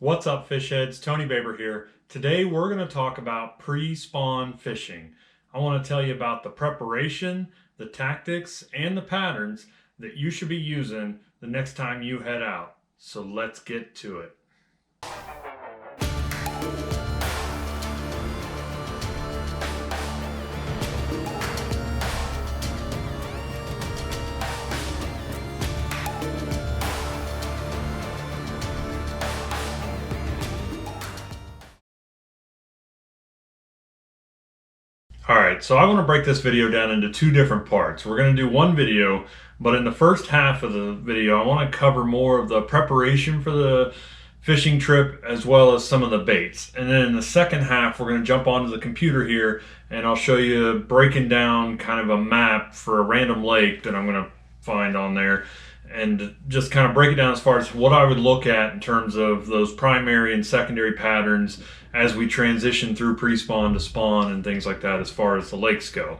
What's up, fish heads? Tony Baber here. Today we're going to talk about pre-spawn fishing. I want to tell you about the preparation, the tactics, and the patterns that you should be using the next time you head out. So let's get to it. Alright, so I want to break this video down into two different parts. We're going to do one video, but in the first half of the video I want to cover more of the preparation for the fishing trip as well as some of the baits. And then in the second half we're going to jump onto the computer here and I'll show you breaking down kind of a map for a random lake that I'm going to find on there, and just kind of break it down as far as what I would look at in terms of those primary and secondary patterns as we transition through pre-spawn to spawn and things like that as far as the lakes go.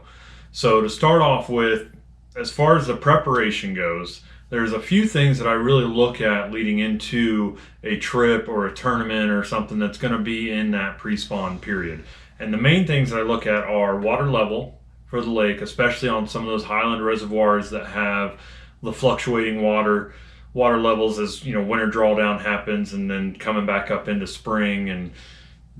So to start off with, as far as the preparation goes, there's a few things that I really look at leading into a trip or a tournament or something that's going to be in that pre-spawn period. And the main things that I look at are water level for the lake, especially on some of those highland reservoirs that have the fluctuating water levels as winter drawdown happens and then coming back up into spring, and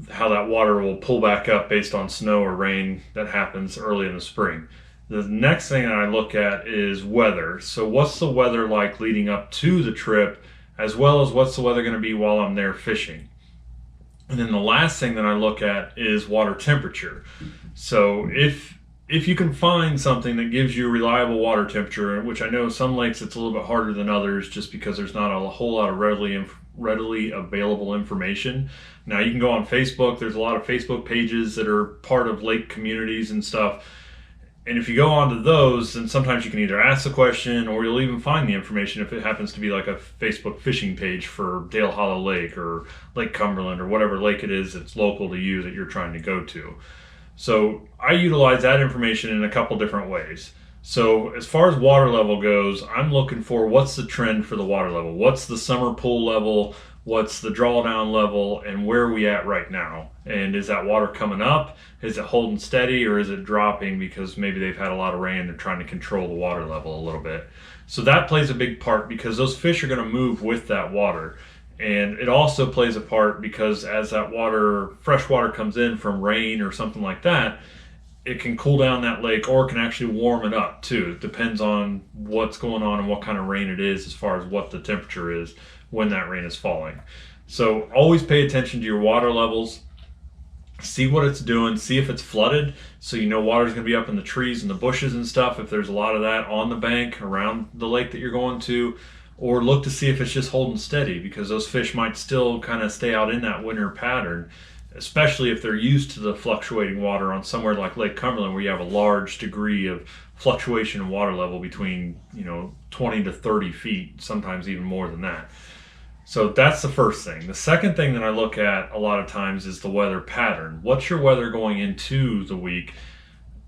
how that water will pull back up based on snow or rain that happens early in the spring. The next thing that I look at is weather. So what's the weather like leading up to the trip, as well as what's the weather going to be while I'm there fishing. And then the last thing that I look at is water temperature. So if you can find something that gives you a reliable water temperature, which I know some lakes it's a little bit harder than others just because there's not a whole lot of readily available information. Now you can go on Facebook, there's a lot of Facebook pages that are part of lake communities and stuff. And if you go onto those, then sometimes you can either ask the question or you'll even find the information if it happens to be like a Facebook fishing page for Dale Hollow Lake or Lake Cumberland or whatever lake it is that's local to you that you're trying to go to. So I utilize that information in a couple different ways. So as far as water level goes, I'm looking for what's the trend for the water level. What's the summer pool level? What's the drawdown level? And where are we at right now? And is that water coming up? Is it holding steady, or is it dropping because maybe they've had a lot of rain and they're trying to control the water level a little bit? So that plays a big part because those fish are going to move with that water. And it also plays a part because as that water, fresh water comes in from rain or something like that, it can cool down that lake or can actually warm it up too. It depends on what's going on and what kind of rain it is as far as what the temperature is when that rain is falling. So always pay attention to your water levels. See what it's doing, see if it's flooded, so you know water's going to be up in the trees and the bushes and stuff if there's a lot of that on the bank around the lake that you're going to. Or look to see if it's just holding steady, because those fish might still kind of stay out in that winter pattern, especially if they're used to the fluctuating water on somewhere like Lake Cumberland where you have a large degree of fluctuation in water level between 20 to 30 feet, sometimes even more than that. So that's the first thing. The second thing that I look at a lot of times is the weather pattern. What's your weather going into the week,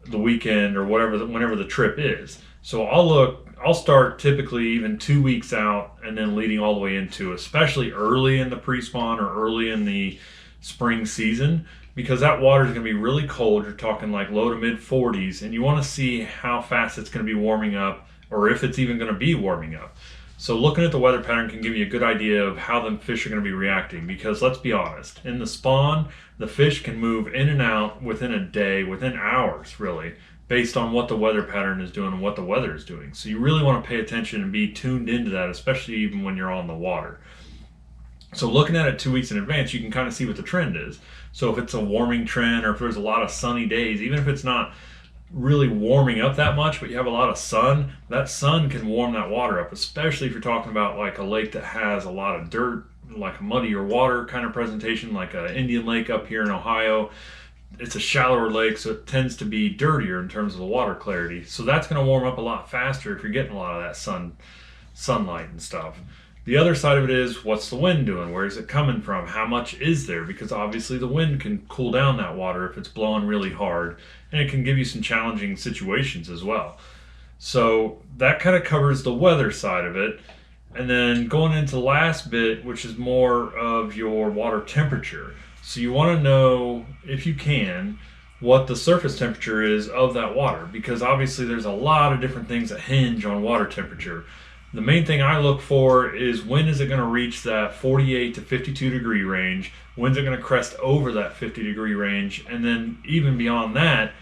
the weekend, or whenever the trip is? So I'll start typically even 2 weeks out and then leading all the way into, especially early in the pre-spawn or early in the spring season, because that water is going to be really cold. You're talking like low to mid 40s, and you want to see how fast it's going to be warming up, or if it's even going to be warming up. So looking at the weather pattern can give you a good idea of how the fish are going to be reacting, because let's be honest, in the spawn, the fish can move in and out within a day, within hours really, based on what the weather pattern is doing and what the weather is doing. So you really want to pay attention and be tuned into that, especially even when you're on the water. So looking at it 2 weeks in advance, you can kind of see what the trend is. So if it's a warming trend, or if there's a lot of sunny days, even if it's not really warming up that much, but you have a lot of sun, that sun can warm that water up, especially if you're talking about like a lake that has a lot of dirt, like a muddier water kind of presentation, like an Indian Lake up here in Ohio. It's a shallower lake, so it tends to be dirtier in terms of the water clarity. So that's going to warm up a lot faster if you're getting a lot of that sunlight and stuff. The other side of it is, what's the wind doing? Where is it coming from? How much is there? Because obviously the wind can cool down that water if it's blowing really hard, and it can give you some challenging situations as well. So that kind of covers the weather side of it. And then going into the last bit, which is more of your water temperature. So you want to know, if you can, what the surface temperature is of that water, because obviously there's a lot of different things that hinge on water temperature. The main thing I look for is, when is it going to reach that 48 to 52 degree range? When's it going to crest over that 50 degree range? And then even beyond that,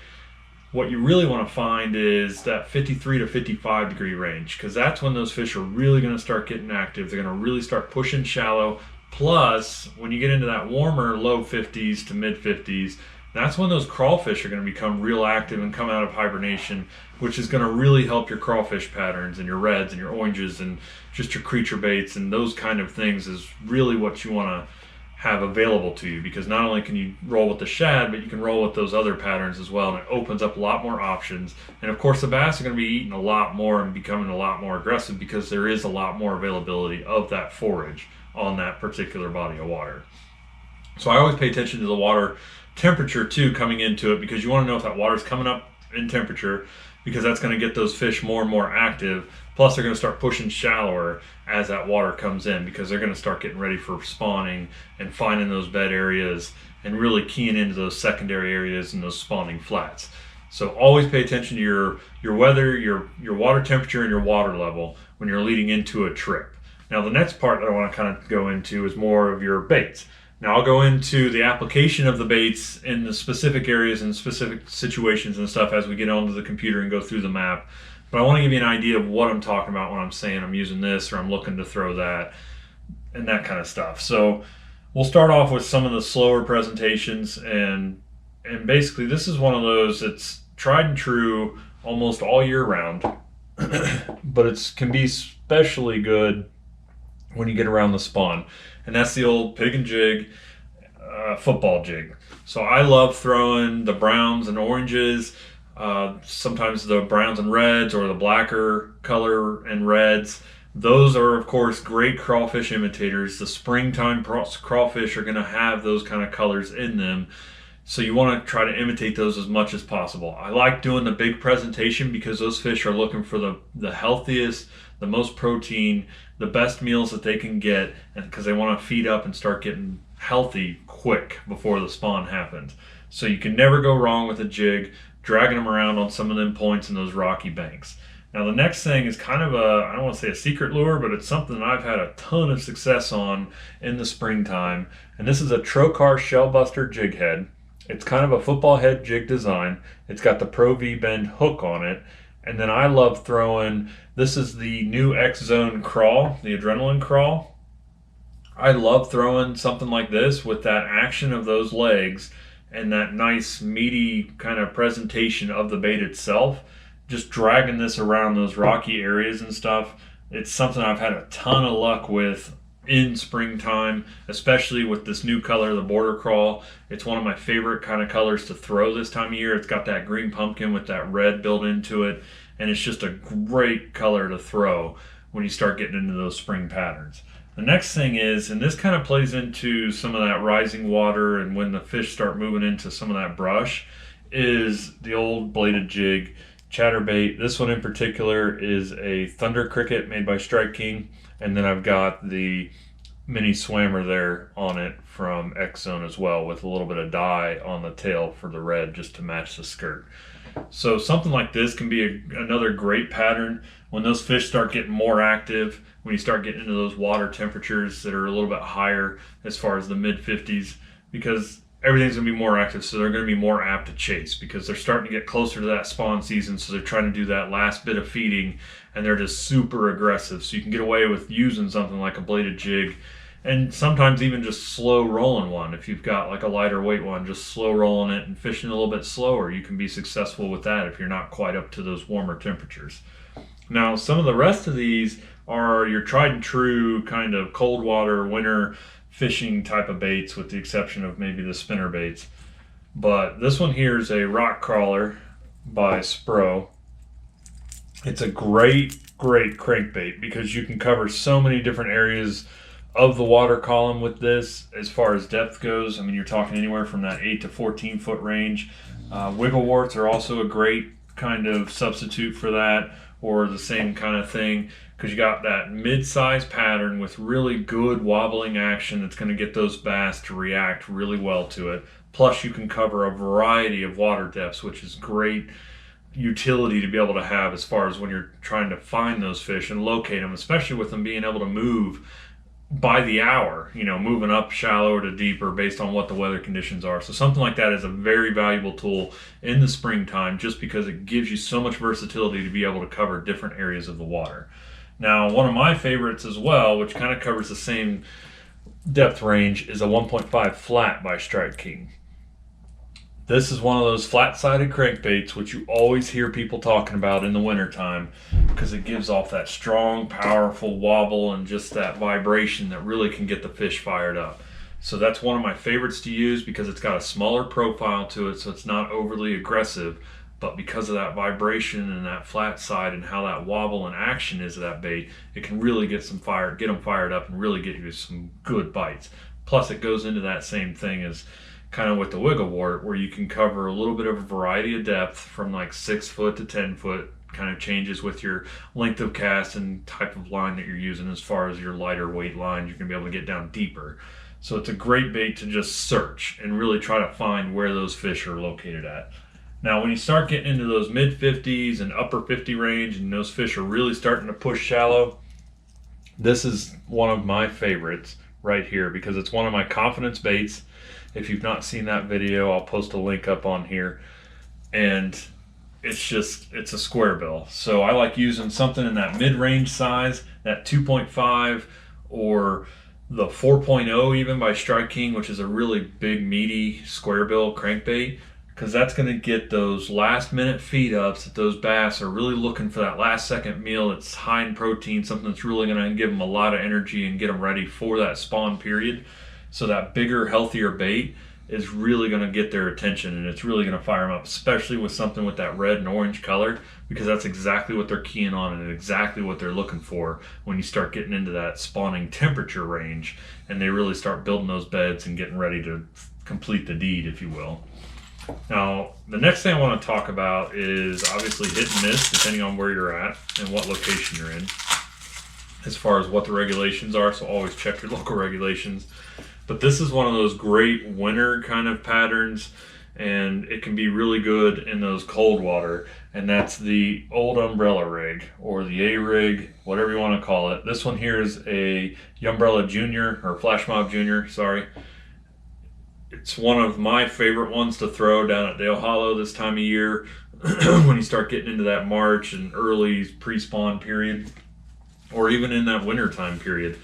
what you really want to find is that 53 to 55 degree range, because that's when those fish are really going to start getting active. They're going to really start pushing shallow. Plus, when you get into that warmer low 50s to mid 50s, that's when those crawfish are going to become real active and come out of hibernation, which is going to really help your crawfish patterns and your reds and your oranges and just your creature baits and those kind of things is really what you want to have available to you, because not only can you roll with the shad, but you can roll with those other patterns as well, and it opens up a lot more options. And of course the bass are going to be eating a lot more and becoming a lot more aggressive, because there is a lot more availability of that forage on that particular body of water. So I always pay attention to the water temperature too coming into it, because you want to know if that water's coming up in temperature, because that's going to get those fish more and more active. Plus they're going to start pushing shallower as that water comes in, because they're going to start getting ready for spawning and finding those bed areas and really keying into those secondary areas and those spawning flats. So always pay attention to your weather, your water temperature, and your water level when you're leading into a trip. Now the next part that I want to kind of go into is more of your baits. Now I'll go into the application of the baits in the specific areas and specific situations and stuff as we get onto the computer and go through the map. But I want to give you an idea of what I'm talking about when I'm saying I'm using this or I'm looking to throw that and that kind of stuff. So we'll start off with some of the slower presentations, and basically this is one of those that's tried and true almost all year round, but it can be especially good when you get around the spawn, and that's the old pig and jig football jig. So I love throwing the browns and oranges, sometimes the browns and reds, or the blacker color and reds. Those are of course great crawfish imitators. The springtime crawfish are going to have those kind of colors in them, so you want to try to imitate those as much as possible. I like doing the big presentation because those fish are looking for the healthiest, the most protein, the best meals that they can get, and because they want to feed up and start getting healthy quick before the spawn happens. So you can never go wrong with a jig, dragging them around on some of them points in those rocky banks. Now the next thing is kind of I don't want to say a secret lure, but it's something that I've had a ton of success on in the springtime, and this is a Trocar Shellbuster jig head. It's kind of a football head jig design. It's got the Pro V bend hook on it, and then I love throwing, this is the new X Zone crawl, the adrenaline crawl. I love throwing something like this with that action of those legs and that nice meaty kind of presentation of the bait itself. Just dragging this around those rocky areas and stuff, it's something I've had a ton of luck with in springtime, especially with this new color, the border crawl. It's one of my favorite kind of colors to throw this time of year. It's got that green pumpkin with that red built into it, and it's just a great color to throw when you start getting into those spring patterns. The next thing is, and this kind of plays into some of that rising water and when the fish start moving into some of that brush, is the old bladed jig chatterbait. This one in particular is a Thunder Cricket made by Strike King, and then I've got the mini swammer there on it from X Zone as well, with a little bit of dye on the tail for the red just to match the skirt. So something like this can be another great pattern when those fish start getting more active, when you start getting into those water temperatures that are a little bit higher as far as the mid 50s, because everything's going to be more active, so they're going to be more apt to chase because they're starting to get closer to that spawn season, so they're trying to do that last bit of feeding, and they're just super aggressive. So you can get away with using something like a bladed jig, and sometimes even just slow rolling one. If you've got like a lighter weight one, just slow rolling it and fishing a little bit slower, you can be successful with that if you're not quite up to those warmer temperatures. Now some of the rest of these are your tried and true kind of cold water winter fishing type of baits, with the exception of maybe the spinner baits. But this one here is a rock crawler by Spro. It's a great crankbait because you can cover so many different areas of the water column with this as far as depth goes. I mean, you're talking anywhere from that 8 to 14 foot range. Wiggle warts are also a great kind of substitute for that, or the same kind of thing. because you got that mid-size pattern with really good wobbling action that's going to get those bass to react really well to it. Plus you can cover a variety of water depths, which is great utility to be able to have as far as when you're trying to find those fish and locate them, especially with them being able to move by the hour, you know, moving up shallower to deeper based on what the weather conditions are. So something like that is a very valuable tool in the springtime, just because it gives you so much versatility to be able to cover different areas of the water. Now, one of my favorites as well, which kind of covers the same depth range, is a 1.5 flat by Strike King. This is one of those flat-sided crankbaits which you always hear people talking about in the wintertime, because it gives off that strong, powerful wobble and just that vibration that really can get the fish fired up. So that's one of my favorites to use, because it's got a smaller profile to it, so it's not overly aggressive, but because of that vibration and that flat side and how that wobble and action is of that bait, it can really get them fired up and really get you some good bites. Plus it goes into that same thing as kind of with the wiggle wart, where you can cover a little bit of a variety of depth from like 6 foot to 10 foot, kind of changes with your length of cast and type of line that you're using. As far as your lighter weight lines, you're gonna be able to get down deeper. So it's a great bait to just search and really try to find where those fish are located at. Now, when you start getting into those mid 50s and upper 50 range, and those fish are really starting to push shallow, this is one of my favorites right here, because it's one of my confidence baits. If you've not seen that video, I'll post a link up on here. And it's a Squarebill. So I like using something in that mid-range size, that 2.5 or the 4.0 even by Strike King, which is a really big, meaty Squarebill crankbait, because that's going to get those last-minute feed ups that those bass are really looking for, that last-second meal that's high in protein, something that's really going to give them a lot of energy and get them ready for that spawn period. So that bigger, healthier bait is really going to get their attention, and it's really going to fire them up, especially with something with that red and orange color, because that's exactly what they're keying on and exactly what they're looking for when you start getting into that spawning temperature range and they really start building those beds and getting ready to complete the deed, if you will. Now, the next thing I want to talk about is obviously hit and miss, depending on where you're at and what location you're in, as far as what the regulations are. So always check your local regulations. But this is one of those great winter kind of patterns, and it can be really good in those cold water, and that's the old umbrella rig, or the A-rig, whatever you want to call it. This one here is a Umbrella Junior, or Flash Mob Junior, sorry. It's one of my favorite ones to throw down at Dale Hollow this time of year when you start getting into that March and early pre-spawn period, or even in that winter time period.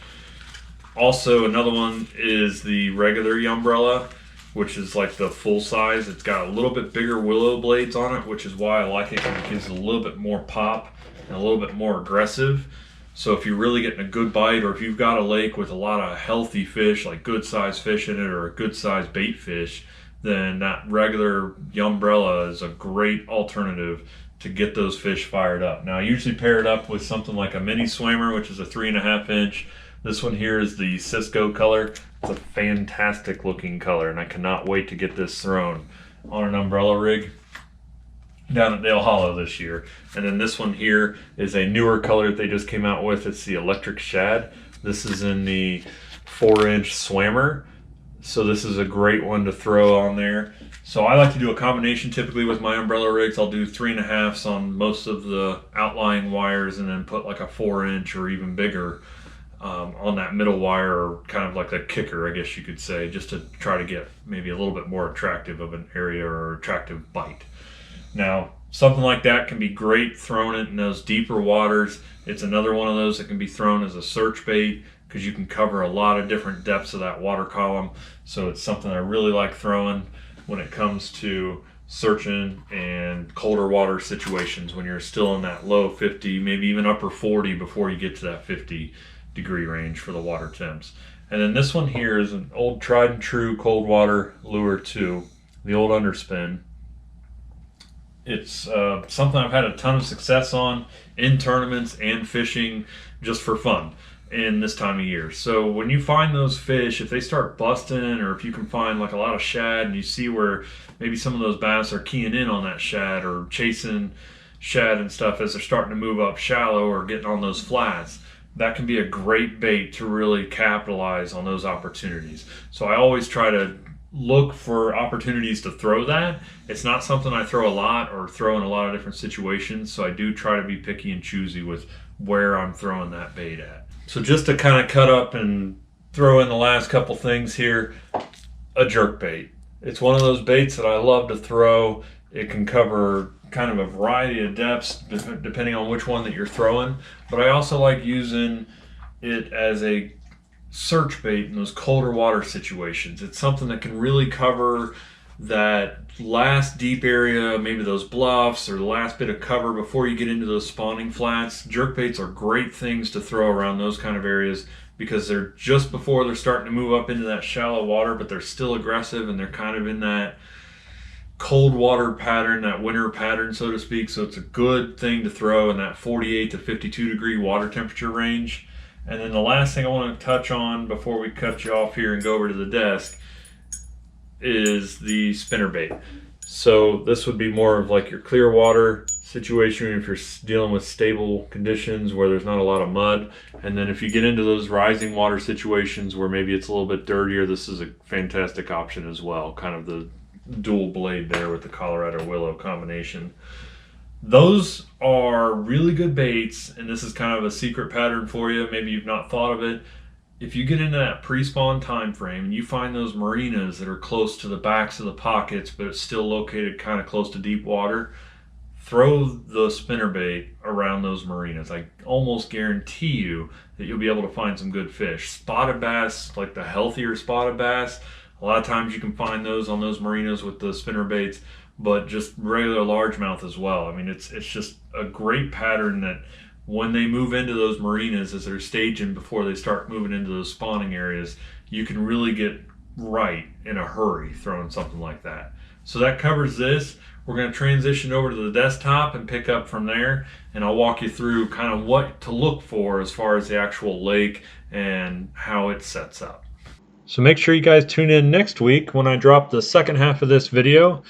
Also, another one is the regular umbrella, which is like the full size. It's got a little bit bigger willow blades on it, which is why I like it, because it gives it a little bit more pop and a little bit more aggressive. So if you're really getting a good bite, or if you've got a lake with a lot of healthy fish, like good sized fish in it, or a good sized bait fish, then that regular umbrella is a great alternative to get those fish fired up. Now, I usually pair it up with something like a mini swimmer, which is a 3.5 inch. This one here is the Cisco color. It's a fantastic looking color, and I cannot wait to get this thrown on an umbrella rig down at Dale Hollow this year. And then this one here is a newer color that they just came out with. It's the Electric Shad. This is in the 4-inch swammer. So this is a great one to throw on there. So I like to do a combination typically with my umbrella rigs. I'll do 3.5s on most of the outlying wires, and then put like a 4-inch or even bigger on that middle wire, or kind of like a kicker, I guess you could say, just to try to get maybe a little bit more attractive of an area or attractive bite. Now, something like that can be great thrown in those deeper waters. It's another one of those that can be thrown as a search bait, because you can cover a lot of different depths of that water column. So it's something I really like throwing when it comes to searching and colder water situations, when you're still in that low 50, maybe even upper 40 before you get to that 50-degree range for the water temps. And then this one here is an old tried and true cold water lure too, the old underspin. It's something I've had a ton of success on in tournaments and fishing just for fun in this time of year. So when you find those fish, if they start busting, or if you can find like a lot of shad and you see where maybe some of those bass are keying in on that shad or chasing shad and stuff as they're starting to move up shallow or getting on those flats, that can be a great bait to really capitalize on those opportunities. So I always try to look for opportunities to throw that. It's not something I throw a lot or throw in a lot of different situations, so I do try to be picky and choosy with where I'm throwing that bait at. So just to kind of cut up and throw in the last couple things here, a jerkbait. It's one of those baits that I love to throw. It can cover kind of a variety of depths depending on which one that you're throwing, but I also like using it as a search bait in those colder water situations. It's something that can really cover that last deep area, maybe those bluffs or the last bit of cover before you get into those spawning flats. Jerkbaits are great things to throw around those kind of areas because they're just before they're starting to move up into that shallow water, but they're still aggressive and they're kind of in that cold water pattern, that winter pattern, so to speak. So it's a good thing to throw in that 48 to 52 degree water temperature range. And then the last thing I want to touch on before we cut you off here and go over to the desk is the spinnerbait. So this would be more of like your clear water situation if you're dealing with stable conditions where there's not a lot of mud. And then if you get into those rising water situations where maybe it's a little bit dirtier, this is a fantastic option as well. Kind of the dual blade there with the Colorado willow combination. Those are really good baits, and this is kind of a secret pattern for you. Maybe you've not thought of it. If you get into that pre-spawn time frame and you find those marinas that are close to the backs of the pockets but it's still located kind of close to deep water, throw the spinnerbait around those marinas. I almost guarantee you that you'll be able to find some good fish. Spotted bass, like the healthier spotted bass, a lot of times you can find those on those marinas with the spinnerbaits, but just regular largemouth as well. I mean, it's just a great pattern that when they move into those marinas as they're staging before they start moving into those spawning areas, you can really get right in a hurry throwing something like that. So that covers this. We're going to transition over to the desktop and pick up from there, and I'll walk you through kind of what to look for as far as the actual lake and how it sets up. So make sure you guys tune in next week when I drop the second half of this video.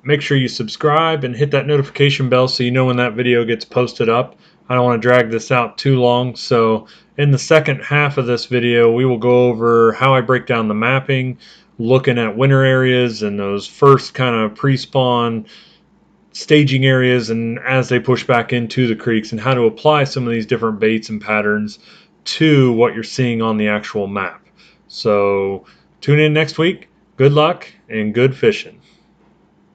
Make sure you subscribe and hit that notification bell so you know when that video gets posted up. I don't want to drag this out too long, so in the second half of this video we will go over how I break down the mapping, looking at winter areas and those first kind of pre-spawn staging areas and as they push back into the creeks, and how to apply some of these different baits and patterns to what you're seeing on the actual map. So tune in next week. Good luck and good fishing.